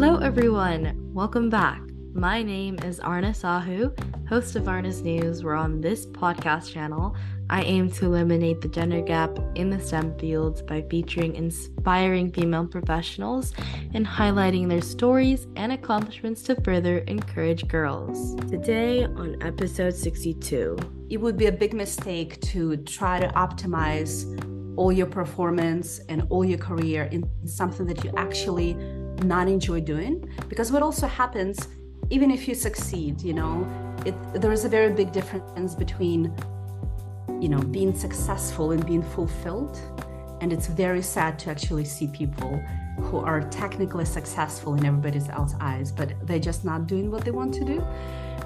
Hello, everyone. Welcome back. My name is Arna Sahu, host of Arna's News, where on this podcast channel, I aim to eliminate the gender gap in the STEM fields by featuring inspiring female professionals and highlighting their stories and accomplishments to further encourage girls. Today, on episode 62, it would be a big mistake to try to optimize all your performance and all your career in something that you actually not enjoy doing, because what also happens, even if you succeed, there is a very big difference between being successful and being fulfilled. And it's very sad to actually see people who are technically successful in everybody else's eyes, but they're just not doing what they want to do.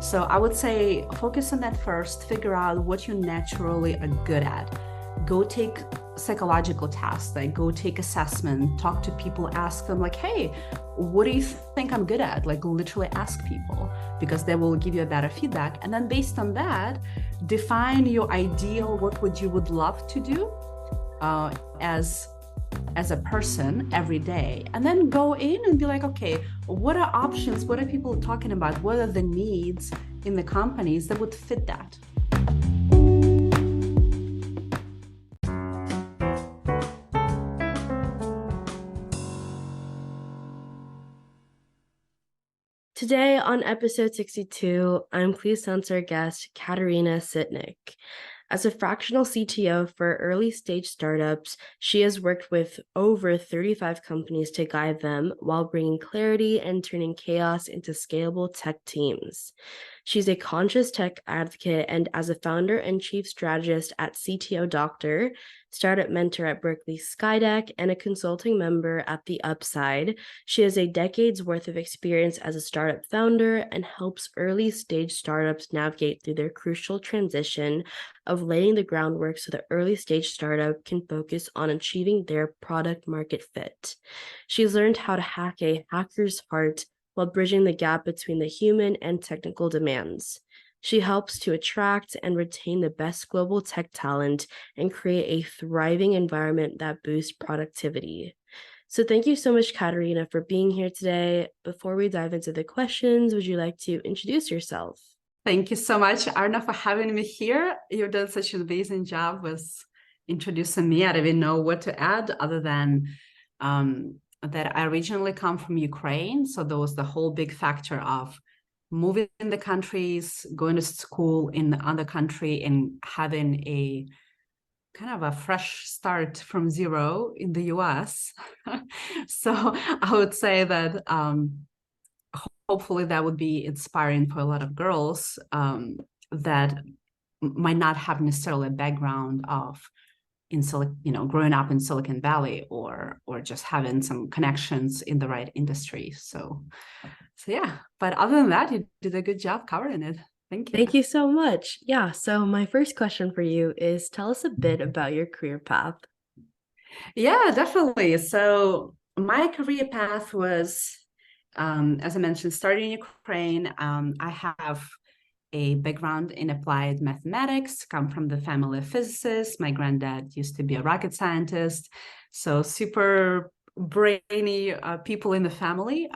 So I would say focus on that first, figure out what you naturally are good at. Go take psychological tests, like go take assessment, talk to people, ask them like, hey, what do you think I'm good at? Like literally ask people, because they will give you a better feedback. And then based on that, define your ideal, what you would love to do as a person every day. And then go in and be like, okay, what are options? What are people talking about? What are the needs in the companies that would fit that? Today on episode 62, I'm pleased to announce our guest, Kateryna Sytnyk. As a fractional CTO for early stage startups, she has worked with over 35 companies to guide them while bringing clarity and turning chaos into scalable tech teams. She's a conscious tech advocate, and as a founder and chief strategist at CTO Doctor, startup mentor at Berkeley Skydeck, and a consulting member at The Upside, she has a decade's worth of experience as a startup founder and helps early stage startups navigate through their crucial transition of laying the groundwork so the early stage startup can focus on achieving their product market fit. She's learned how to hack a hacker's heart while bridging the gap between the human and technical demands. She helps to attract and retain the best global tech talent and create a thriving environment that boosts productivity. So thank you so much, Kateryna, for being here today. Before we dive into the questions, would you like to introduce yourself? Thank you so much, Arna, for having me here. You've done such an amazing job with introducing me. I don't even know what to add other than that I originally come from Ukraine. So there was the whole big factor of moving in the countries, going to school in the other country, and having a kind of a fresh start from zero in the US. So I would say that hopefully that would be inspiring for a lot of girls that might not have necessarily a background of growing up in Silicon Valley or just having some connections in the right industry. So yeah, but other than that, you did a good job covering it. Thank you. Thank you so much. Yeah, so my first question for you is, tell us a bit about your career path. Yeah, definitely. So my career path was, as I mentioned, starting in Ukraine. I have a background in applied mathematics, come from the family of physicists. My granddad used to be a rocket scientist, so super brainy people in the family.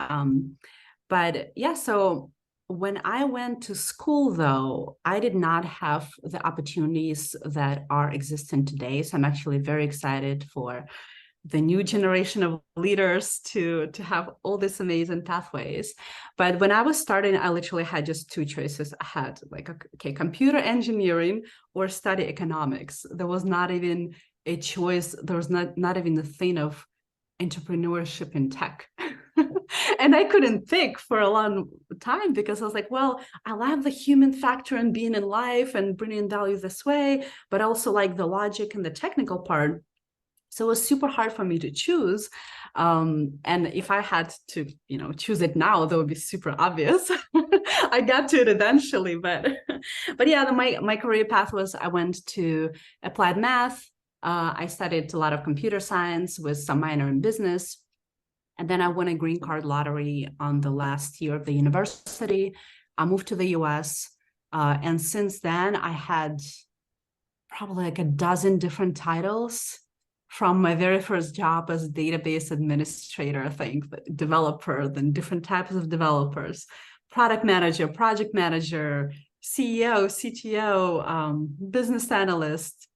But yeah, so when I went to school, though, I did not have the opportunities that are existing today. So I'm actually very excited for the new generation of leaders to have all these amazing pathways. But when I was starting, I literally had just two choices. I had like, okay, computer engineering or study economics. There was not even a choice. There was not even the thing of entrepreneurship in tech. And I couldn't pick for a long time because I was like, well, I love the human factor and being in life and bringing value this way, but also like the logic and the technical part. So it was super hard for me to choose. And if I had to, choose it now, that would be super obvious. I got to it eventually, but yeah, my career path was I went to applied math. I studied a lot of computer science with some minor in business. And then I won a green card lottery on the last year of the university. I moved to the US. And since then, I had probably like a dozen different titles from my very first job as database administrator, I think, developer, then different types of developers, product manager, project manager, CEO, CTO, business analyst,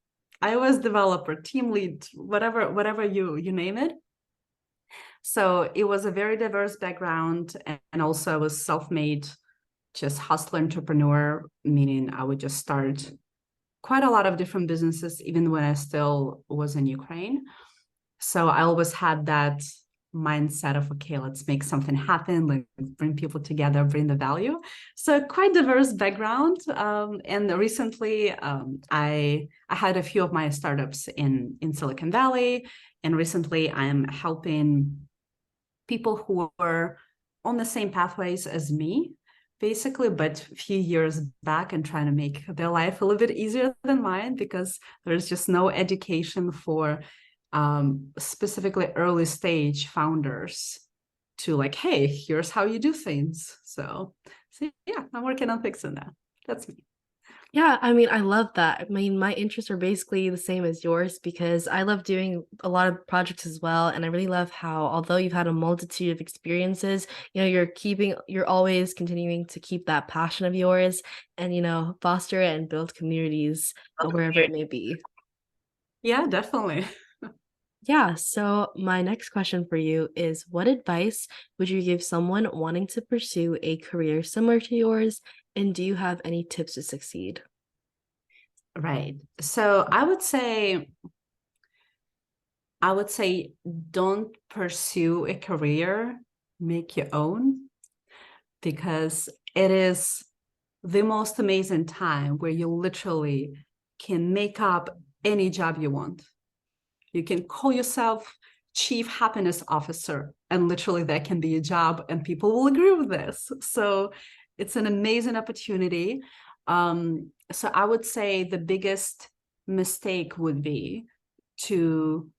iOS developer, team lead, whatever you name it. So it was a very diverse background, and also I was self-made, just hustler entrepreneur, meaning I would just start quite a lot of different businesses, even when I still was in Ukraine. So I always had that mindset of, okay, let's make something happen, like bring people together, bring the value. So quite diverse background. And recently I had a few of my startups in Silicon Valley. And recently I'm helping people who are on the same pathways as me, basically, but a few years back, and trying to make their life a little bit easier than mine, because there's just no education for specifically early stage founders to like, hey, here's how you do things. So yeah, I'm working on fixing that. That's me. Yeah, I mean, I love that. I mean, my interests are basically the same as yours because I love doing a lot of projects as well. And I really love how, although you've had a multitude of experiences, you're always continuing to keep that passion of yours and, foster it and build communities wherever it may be. Yeah, definitely. Yeah, so my next question for you is what advice would you give someone wanting to pursue a career similar to yours? And do you have any tips to succeed? Right. So I would say don't pursue a career, make your own, because it is the most amazing time where you literally can make up any job you want. You can call yourself chief happiness officer, and literally that can be a job, and people will agree with this. So it's an amazing opportunity. So I would say the biggest mistake would be to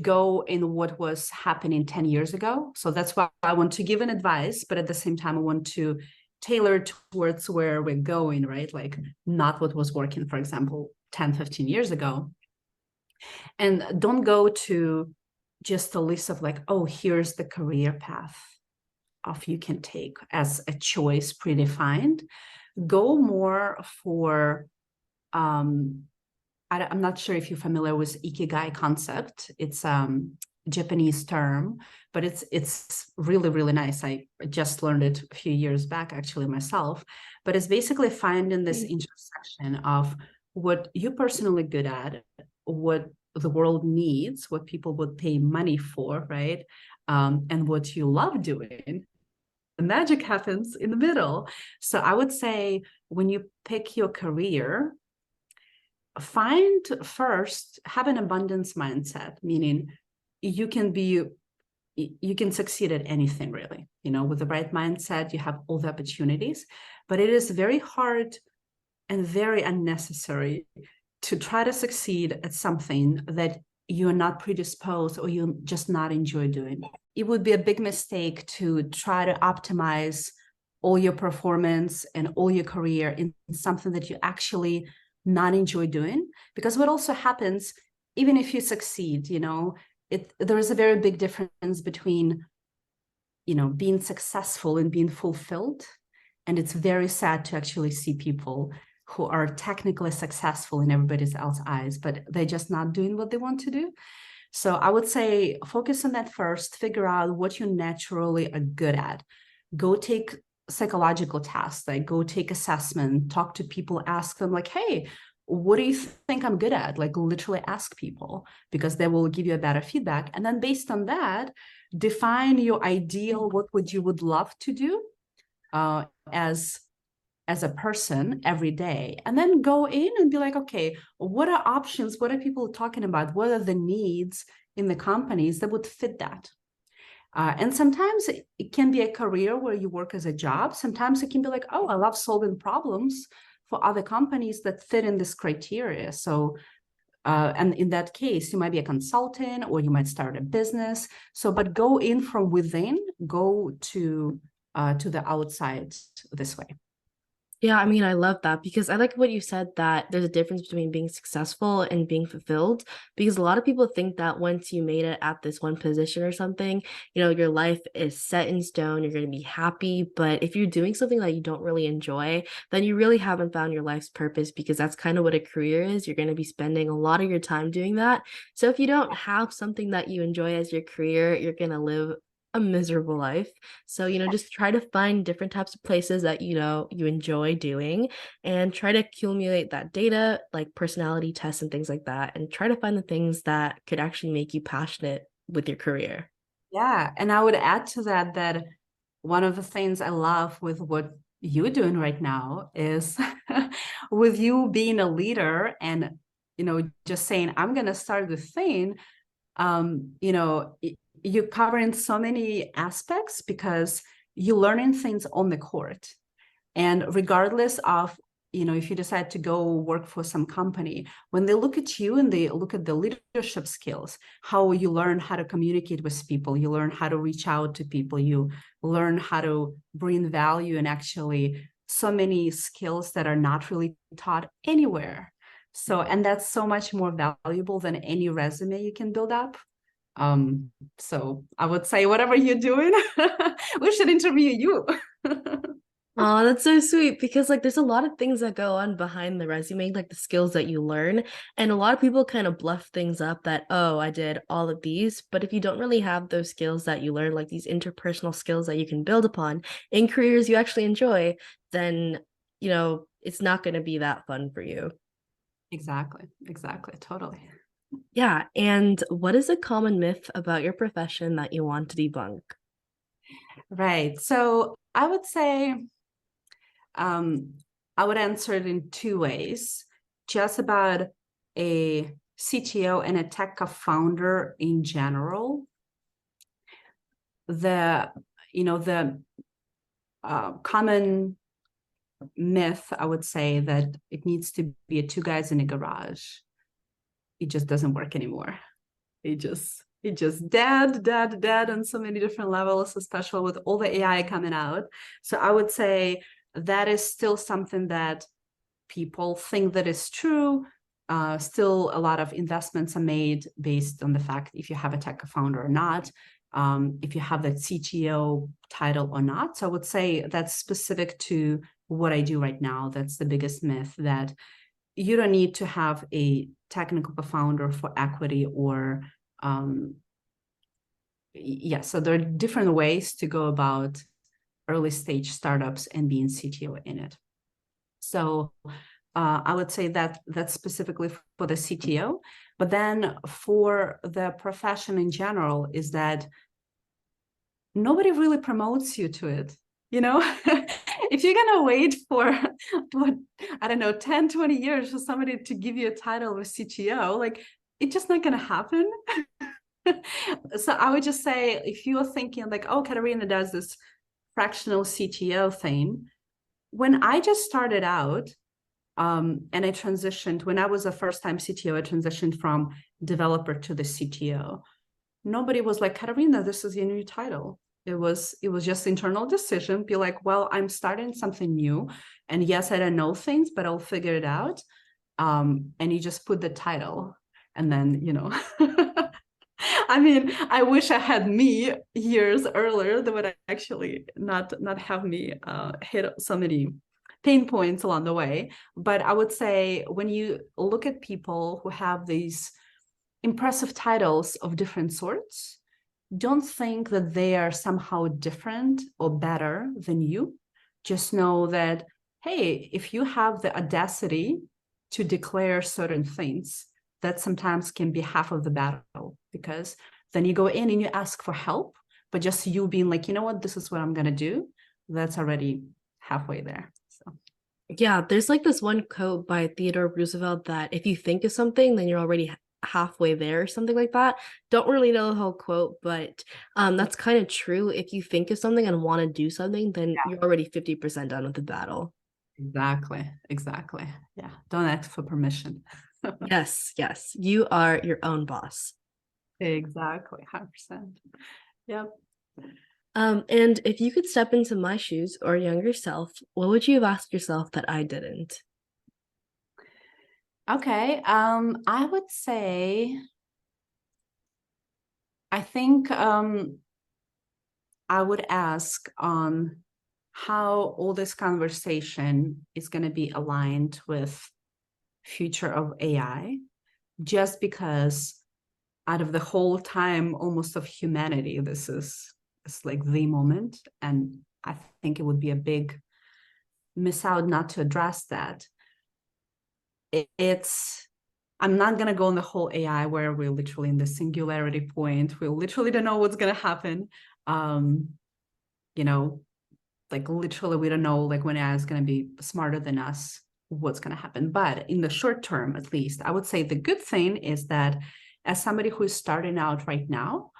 go in what was happening 10 years ago. So that's why I want to give an advice, but at the same time, I want to tailor towards where we're going, right? Like not what was working, for example, 10, 15 years ago. And don't go to just a list of like, oh, here's the career path of you can take as a choice predefined. Go more for I'm not sure if you're familiar with Ikigai concept. It's Japanese term, but it's really, really nice. I just learned it a few years back, actually, myself. But it's basically finding this intersection of what you're personally good at, what the world needs, what people would pay money for, right? And what you love doing. The magic happens in the middle. So I would say when you pick your career, find first, have an abundance mindset, meaning you can succeed at anything, really. With the right mindset, you have all the opportunities, but it is very hard and very unnecessary to try to succeed at something that you're not predisposed or you just not enjoy doing. It would be a big mistake to try to optimize all your performance and all your career in something that you actually not enjoy doing. Because what also happens, even if you succeed, there is a very big difference between being successful and being fulfilled. And it's very sad to actually see people who are technically successful in everybody else's eyes, but they're just not doing what they want to do. So I would say focus on that first, figure out what you naturally are good at. Go take psychological tests, like go take assessment, talk to people, ask them like, hey, what do you think I'm good at? Like literally ask people, because they will give you a better feedback. And then based on that, define your ideal, what you would love to do as a person every day, and then go in and be like, okay, what are options? What are people talking about? What are the needs in the companies that would fit that? And sometimes it can be a career where you work as a job. Sometimes it can be like, oh, I love solving problems for other companies that fit in this criteria. So, and in that case, you might be a consultant or you might start a business. So, but go in from within, go to the outside this way. Yeah, I mean, I love that because I like what you said that there's a difference between being successful and being fulfilled. Because a lot of people think that once you made it at this one position or something, your life is set in stone, you're going to be happy. But if you're doing something that you don't really enjoy, then you really haven't found your life's purpose because that's kind of what a career is. You're going to be spending a lot of your time doing that. So if you don't have something that you enjoy as your career, you're going to live a miserable life. So, just try to find different types of places that you enjoy doing and try to accumulate that data, like personality tests and things like that, and try to find the things that could actually make you passionate with your career. Yeah, and I would add to that that one of the things I love with what you're doing right now is with you being a leader and just saying I'm going to start the thing. You're covering so many aspects because you're learning things on the court. And regardless of, if you decide to go work for some company, when they look at you and they look at the leadership skills, how you learn how to communicate with people, you learn how to reach out to people, you learn how to bring value and actually so many skills that are not really taught anywhere. So, and that's so much more valuable than any resume you can build up. So I would say whatever you're doing, we should interview you. Oh, that's so sweet because like there's a lot of things that go on behind the resume, like the skills that you learn. And a lot of people kind of bluff things up that, oh, I did all of these. But if you don't really have those skills that you learn, like these interpersonal skills that you can build upon in careers you actually enjoy, then, it's not going to be that fun for you. Exactly, totally. Yeah. And what is a common myth about your profession that you want to debunk? Right. So I would say um, I would answer it in two ways. Just about a CTO and a tech founder in general. The common myth, I would say, that it needs to be a two guys in a garage. It just doesn't work anymore. It just dead on so many different levels, especially with all the AI coming out. So I would say that is still something that people think that is true. Still, a lot of investments are made based on the fact if you have a tech founder or not, if you have that CTO title or not. So I would say that's specific to what I do right now. That's the biggest myth, that you don't need to have a technical co-founder for equity or so there are different ways to go about early stage startups and being CTO in it. So I would say that that's specifically for the CTO, but then for the profession in general is that nobody really promotes you to it. If you're going to wait for, what, I don't know, 10, 20 years for somebody to give you a title of CTO, like it's just not going to happen. So I would just say, if you're thinking like, oh, Kateryna does this fractional CTO thing, when I just started out, and I transitioned, when I was a first-time CTO, I transitioned from developer to the CTO. Nobody was like, Kateryna, this is your new title. It was just internal decision. Be like, well, I'm starting something new, and yes, I don't know things, but I'll figure it out. And you just put the title, and then I mean, I wish I had me years earlier that would actually not have me hit so many pain points along the way. But I would say when you look at people who have these impressive titles of different sorts, don't think that they are somehow different or better than you. Just know that, hey, if you have the audacity to declare certain things, that sometimes can be half of the battle, because then you go in and you ask for help, but just you being like, you know what, this is what I'm going to do, that's already halfway there. So Yeah, there's like this one quote by Theodore Roosevelt that if you think of something, then you're already halfway there or something like that. Don't really know the whole quote, but that's kind of true. If you think of something and want to do something, then yeah, you're already 50% done with the battle. exactly. Yeah, don't ask for permission. Yes, yes. You are your own boss. Exactly, 100%. Yep. And if you could step into my shoes or younger self, what would you have asked yourself that I didn't? Okay, I would say, I think I would ask on how all this conversation is going to be aligned with future of AI, just because out of the whole time almost of humanity, this is it's like the moment. And I think it would be a big miss out not to address that. It's I'm not going to go on the whole AI where we're literally in the singularity point. We literally don't know what's going to happen. Um, you know, like literally we don't know like when AI is going to be smarter than us, what's going to happen. But in the short term, at least, I would say the good thing is that as somebody who is starting out right now,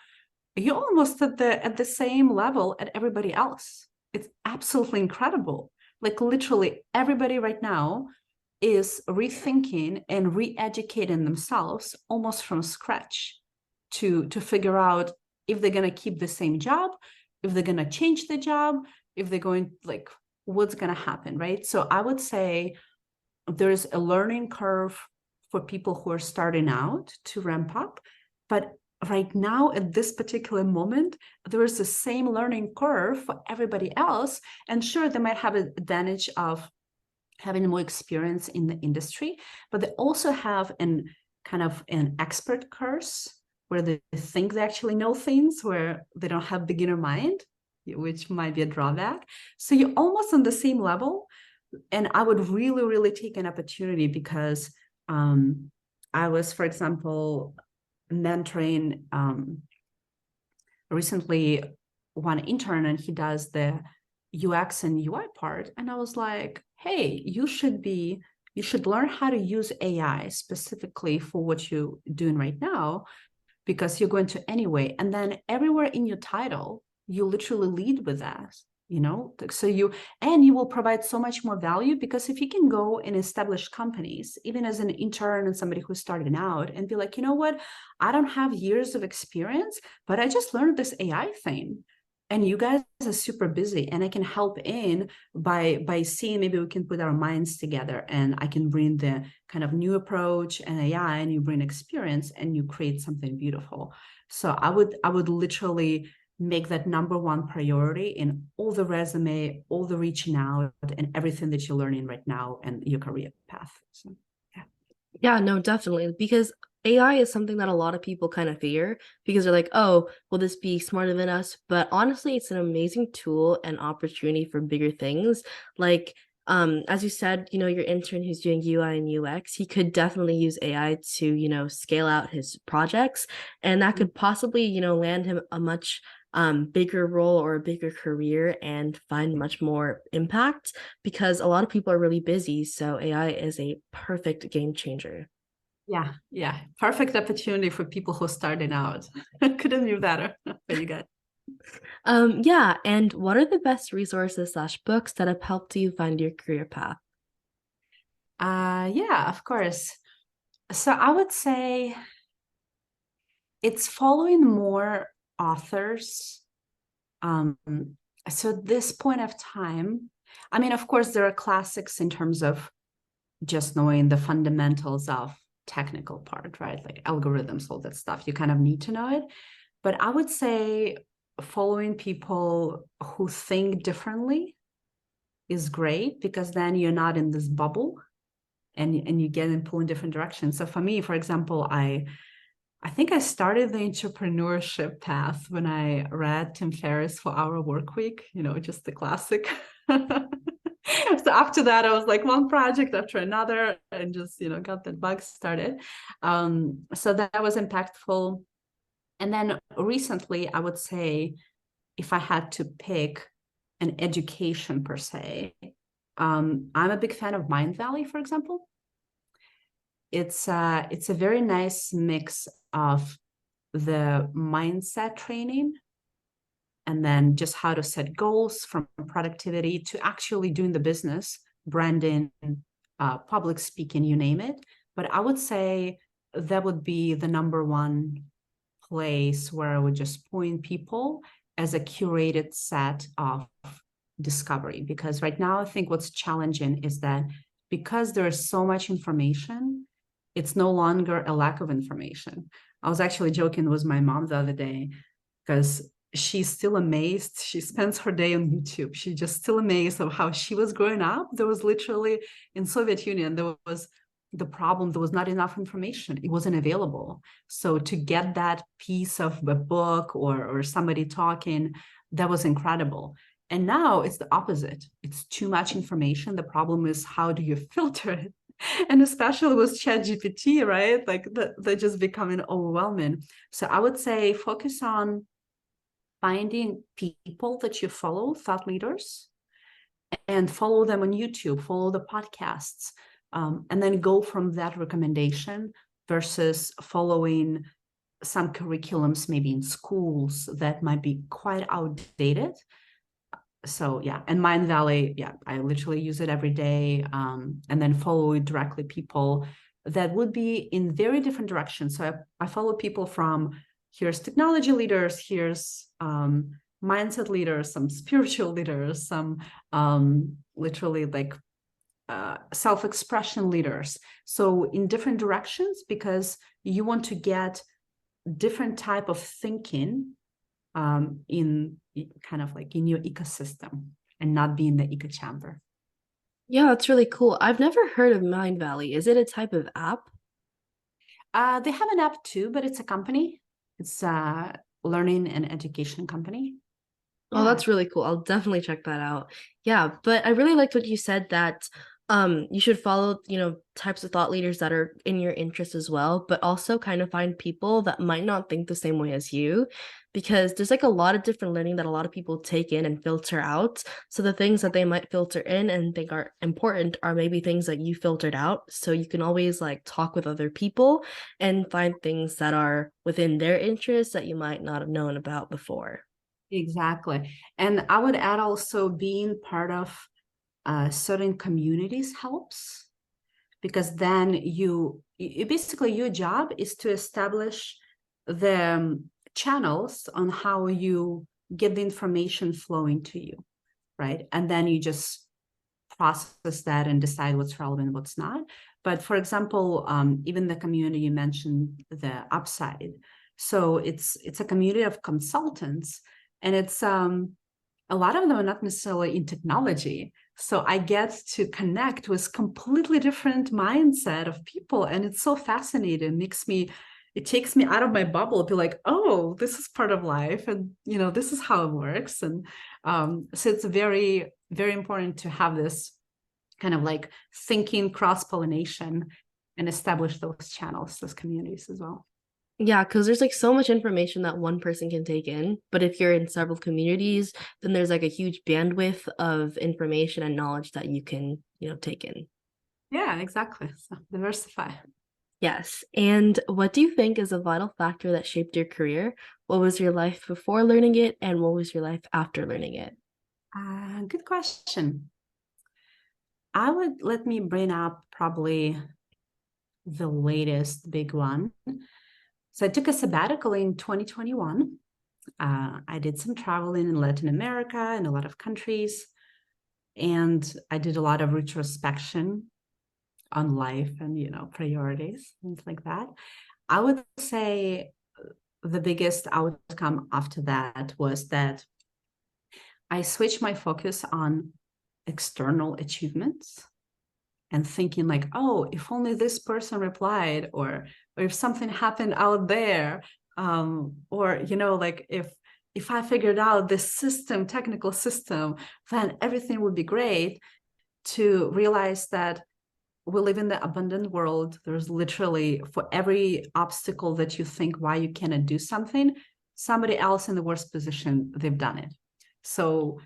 you're almost at the same level at everybody else. It's absolutely incredible. Like literally everybody right now is rethinking and re-educating themselves almost from scratch to figure out if they're going to keep the same job, if they're going to change the job, if they're going like what's going to happen, right? So I would say there's a learning curve for people who are starting out to ramp up, but right now at this particular moment there is the same learning curve for everybody else. And sure, they might have an advantage of having more experience in the industry, but they also have an kind of an expert curse where they think they actually know things, where they don't have beginner mind, which might be a drawback. So you're almost on the same level. And I would really, really take an opportunity because I was, for example, mentoring recently one intern, and he does the UX and UI part. And I was like, hey, you should learn how to use AI specifically for what you're doing right now, because you're going to anyway. And then everywhere in your title, you literally lead with that, so you will provide so much more value, because if you can go and establish companies, even as an intern and somebody who's starting out, and be like, you know what, I don't have years of experience, but I just learned this AI thing. And you guys are super busy, and I can help in by seeing maybe we can put our minds together, and I can bring the kind of new approach and AI, and you bring experience, and you create something beautiful. So I would literally make that number one priority in all the resume, all the reaching out, and everything that you're learning right now and your career path. So yeah. Yeah, no, definitely. Because AI is something that a lot of people kind of fear because they're like, oh, will this be smarter than us? But honestly, it's an amazing tool and opportunity for bigger things. Like, as you said, your intern who's doing UI and UX, he could definitely use AI to, scale out his projects. And that could possibly, land him a much bigger role or a bigger career and find much more impact because a lot of people are really busy. So AI is a perfect game changer. Yeah, yeah. Perfect opportunity for people who are starting out. Couldn't be better for you guys. Yeah, and what are the best resources slash books that have helped you find your career path? Yeah, of course. So I would say it's following more authors. Um, so at this point of time, I mean, of course, there are classics in terms of just knowing the fundamentals of technical part, right? Like algorithms, all that stuff. You kind of need to know it. But I would say following people who think differently is great, because then you're not in this bubble, and you get and pull in different directions. So for me, for example, I think I started the entrepreneurship path when I read Tim Ferriss' 4 Hour Work Week, just the classic. So after that, I was like one project after another, and just, got that bug started. So that was impactful. And then recently, I would say if I had to pick an education per se, I'm a big fan of Mind Valley, for example. It's a very nice mix of the mindset training, and then just how to set goals, from productivity to actually doing the business, branding, public speaking, you name it. But I would say that would be the number one place where I would just point people as a curated set of discovery. Because right now, I think what's challenging is that because there is so much information, it's no longer a lack of information. I was actually joking with my mom the other day because she's still amazed. She spends her day on YouTube. She's just still amazed of how she was growing up. There was literally in Soviet Union, there was the problem, there was not enough information. It wasn't available. So to get that piece of a book or somebody talking, that was incredible. And now it's the opposite. It's too much information. The problem is, how do you filter it? And especially with ChatGPT, right? Like they're just becoming overwhelming. So I would say focus on finding people that you follow, thought leaders, and follow them on YouTube, follow the podcasts, and then go from that recommendation versus following some curriculums maybe in schools that might be quite outdated. So yeah, and Mind Valley, yeah, I literally use it every day, and then follow directly people that would be in very different directions. So I follow people from, here's technology leaders, here's mindset leaders, some spiritual leaders, some literally like self-expression leaders. So in different directions, because you want to get different type of thinking in kind of like in your ecosystem and not be in the echo chamber. Yeah, that's really cool. I've never heard of Mind Valley. Is it a type of app? They have an app too, but it's a company. It's a learning and education company. Oh, Yeah, that's really cool. I'll definitely check that out. Yeah, but I really liked what you said that you should follow, types of thought leaders that are in your interest as well, but also kind of find people that might not think the same way as you because there's like a lot of different learning that a lot of people take in and filter out. So the things that they might filter in and think are important are maybe things that you filtered out. So you can always like talk with other people and find things that are within their interests that you might not have known about before. exactly. And I would add also being part of certain communities helps, because then you basically, your job is to establish the channels on how you get the information flowing to you, right? And then you just process that and decide what's relevant, what's not. But for example, even the community you mentioned, the Upside. So it's a community of consultants, and it's a lot of them are not necessarily in technology. So I get to connect with completely different mindset of people, and it's so fascinating. It takes me out of my bubble, be like, oh, this is part of life, and this is how it works. And so it's very, very important to have this kind of like thinking cross-pollination and establish those channels, those communities as well. Yeah, because there's like so much information that one person can take in. But if you're in several communities, then there's like a huge bandwidth of information and knowledge that you can, take in. Yeah, exactly. So diversify. Yes. And what do you think is a vital factor that shaped your career? What was your life before learning it, and what was your life after learning it? Good question. Let me bring up probably the latest big one. So I took a sabbatical in 2021. I did some traveling in Latin America and a lot of countries. And I did a lot of retrospection on life and, priorities, things like that. I would say the biggest outcome after that was that I switched my focus on external achievements and thinking like, oh, if only this person replied, or if something happened out there, or like if I figured out this technical system, then everything would be great. To realize that we live in the abundant world. There's literally, for every obstacle that you think why you cannot do something, somebody else in the worst position, they've done it. So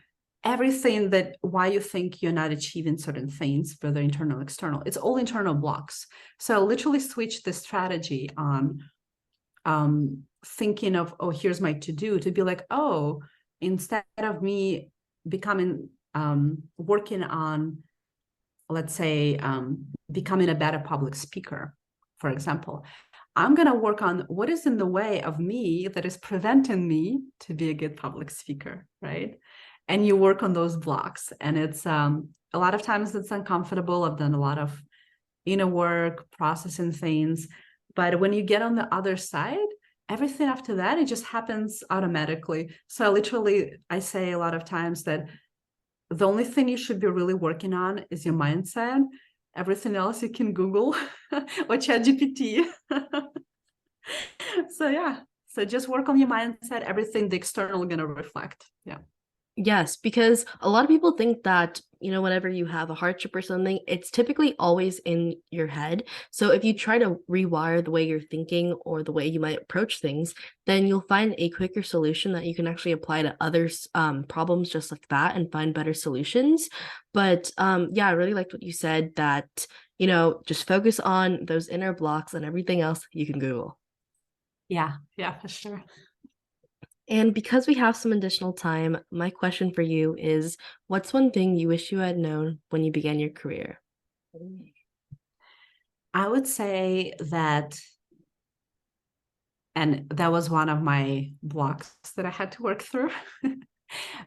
everything that why you think you're not achieving certain things, whether internal, external, it's all internal blocks. So I literally switched the strategy on thinking of, oh, here's my to-do, to be like, oh, instead of me becoming working on, let's say, becoming a better public speaker, for example, I'm going to work on what is in the way of me that is preventing me to be a good public speaker, right? And you work on those blocks. And it's a lot of times it's uncomfortable. I've done a lot of inner work, processing things. But when you get on the other side, everything after that, it just happens automatically. So I say a lot of times that the only thing you should be really working on is your mindset. Everything else you can Google or ChatGPT. So yeah, so just work on your mindset. Everything the external gonna reflect. Yeah. Yes, because a lot of people think that, whenever you have a hardship or something, it's typically always in your head. So if you try to rewire the way you're thinking or the way you might approach things, then you'll find a quicker solution that you can actually apply to others' problems just like that and find better solutions. But yeah, I really liked what you said that, just focus on those inner blocks and everything else you can Google. Yeah, for sure. And because we have some additional time, my question for you is, what's one thing you wish you had known when you began your career? I would say that, and that was one of my blocks that I had to work through,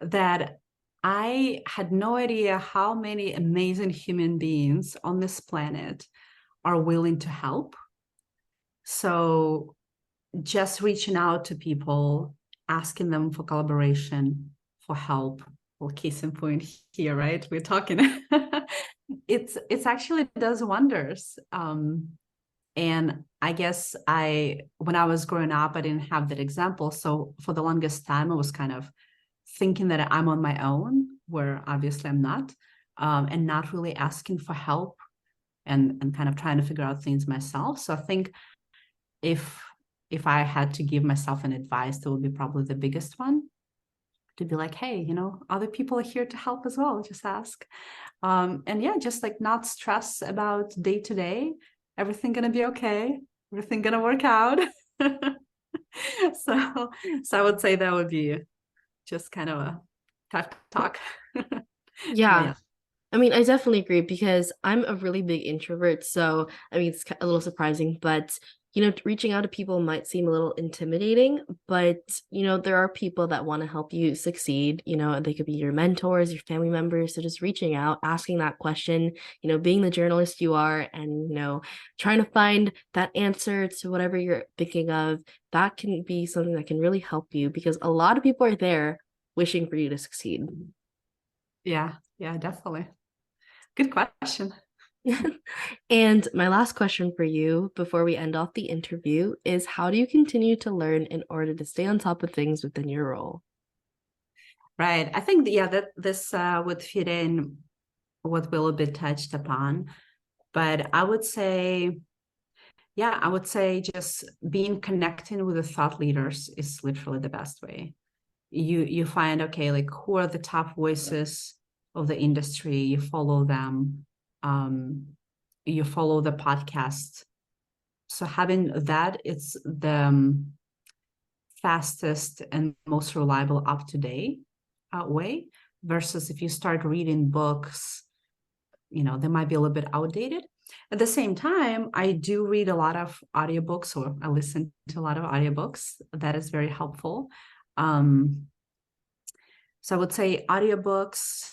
that I had no idea how many amazing human beings on this planet are willing to help. So just reaching out to people, asking them for collaboration, for help. Well, case in point here, right? We're talking. It's actually does wonders. And I guess when I was growing up, I didn't have that example. So for the longest time, I was kind of thinking that I'm on my own, where obviously I'm not, and not really asking for help and kind of trying to figure out things myself. So I think if I had to give myself an advice, that would be probably the biggest one, to be like, hey, other people are here to help as well. Just ask. And yeah, just like not stress about day to day. Everything gonna be okay. Everything gonna work out. so I would say that would be just kind of a tough talk. But Yeah, yeah. I mean, I definitely agree because I'm a really big introvert. So, I mean, it's a little surprising, but, reaching out to people might seem a little intimidating, but, there are people that want to help you succeed. They could be your mentors, your family members. So, just reaching out, asking that question, being the journalist you are, and, trying to find that answer to whatever you're thinking of, that can be something that can really help you because a lot of people are there wishing for you to succeed. Yeah, definitely. Good question. And my last question for you before we end off the interview is how do you continue to learn in order to stay on top of things within your role? Right. I think, yeah, that this would fit in what will be touched upon. But I would say, just being connecting with the thought leaders is literally the best way. You find, okay, like who are the top voices of the industry? You follow them. You follow the podcast. So having that, it's the fastest and most reliable, up to date way. Versus if you start reading books, they might be a little bit outdated. At the same time, I do read a lot of audiobooks, or I listen to a lot of audiobooks. That is very helpful. So I would say audiobooks,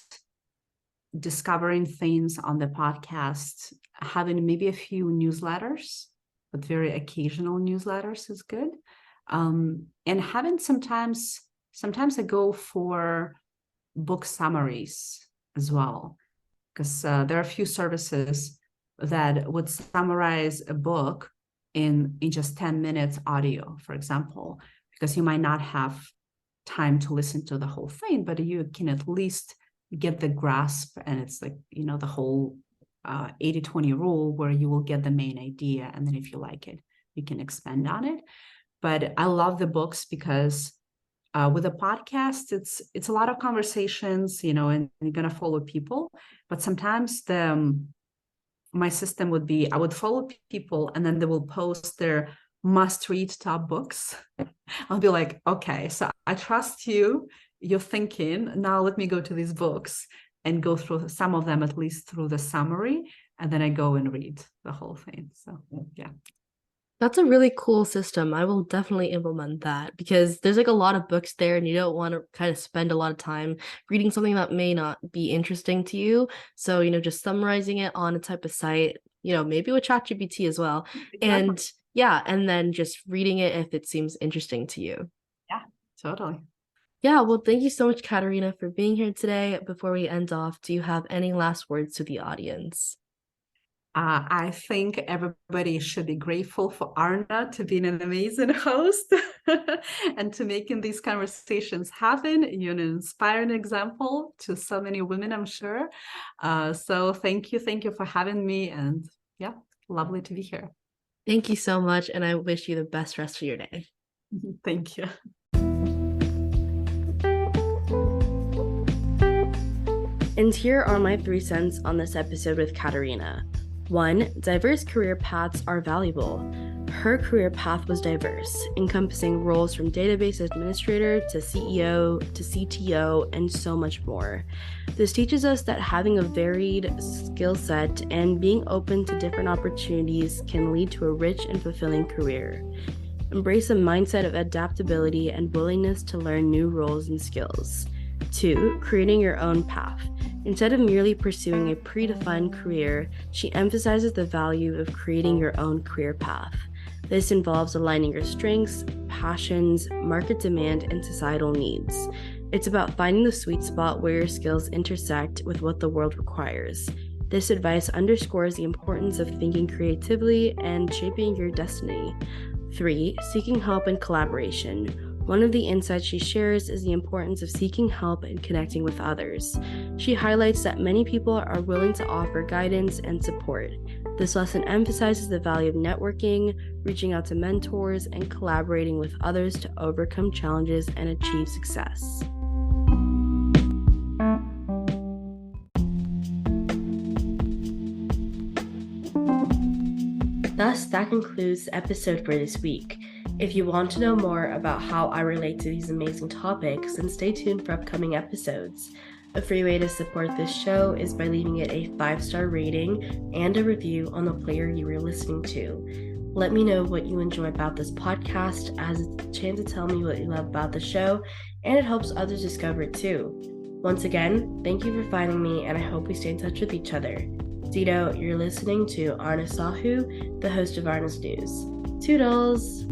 discovering things on the podcast, having maybe a few newsletters, but very occasional newsletters is good. And having sometimes I go for book summaries as well, because there are a few services that would summarize a book in just 10 minutes audio, for example, because you might not have time to listen to the whole thing, but you can at least get the grasp. And it's like, the whole 80-20 rule, where you will get the main idea. And then if you like it, you can expand on it. But I love the books because with a podcast, it's a lot of conversations, and you're going to follow people. But sometimes my system would be, I would follow people and then they will post their must-read top books. I'll be like, okay, so I trust you, you're thinking, now let me go to these books and go through some of them, at least through the summary, and then I go and read the whole thing. So yeah. That's a really cool system. I will definitely implement that because there's like a lot of books there and you don't want to kind of spend a lot of time reading something that may not be interesting to you. So, just summarizing it on a type of site, maybe with ChatGPT as well. Exactly. And yeah, and then just reading it if it seems interesting to you. Yeah, totally. Yeah, well, thank you so much, Katerina, for being here today. Before we end off, do you have any last words to the audience? I think everybody should be grateful for Arna to being an amazing host and to making these conversations happen. You're an inspiring example to so many women, I'm sure. So thank you for having me. And yeah, lovely to be here. Thank you so much, and I wish you the best rest of your day. Thank you. And here are my 3 cents on this episode with Katerina. 1. Diverse career paths are valuable. Her career path was diverse, encompassing roles from database administrator to CEO to CTO and so much more. This teaches us that having a varied skill set and being open to different opportunities can lead to a rich and fulfilling career. Embrace a mindset of adaptability and willingness to learn new roles and skills. 2. Creating your own path. Instead of merely pursuing a predefined career, she emphasizes the value of creating your own career path. This involves aligning your strengths, passions, market demand, and societal needs. It's about finding the sweet spot where your skills intersect with what the world requires. This advice underscores the importance of thinking creatively and shaping your destiny. 3. Seeking help and collaboration. One of the insights she shares is the importance of seeking help and connecting with others. She highlights that many people are willing to offer guidance and support. This lesson emphasizes the value of networking, reaching out to mentors, and collaborating with others to overcome challenges and achieve success. Thus, that concludes the episode for this week. If you want to know more about how I relate to these amazing topics, then stay tuned for upcoming episodes. A free way to support this show is by leaving it a 5-star rating and a review on the player you are listening to. Let me know what you enjoy about this podcast, as it's a chance to tell me what you love about the show, and it helps others discover it too. Once again, thank you for finding me, and I hope we stay in touch with each other. Dito, you're listening to Arna Sahu, the host of Arna's News. Toodles!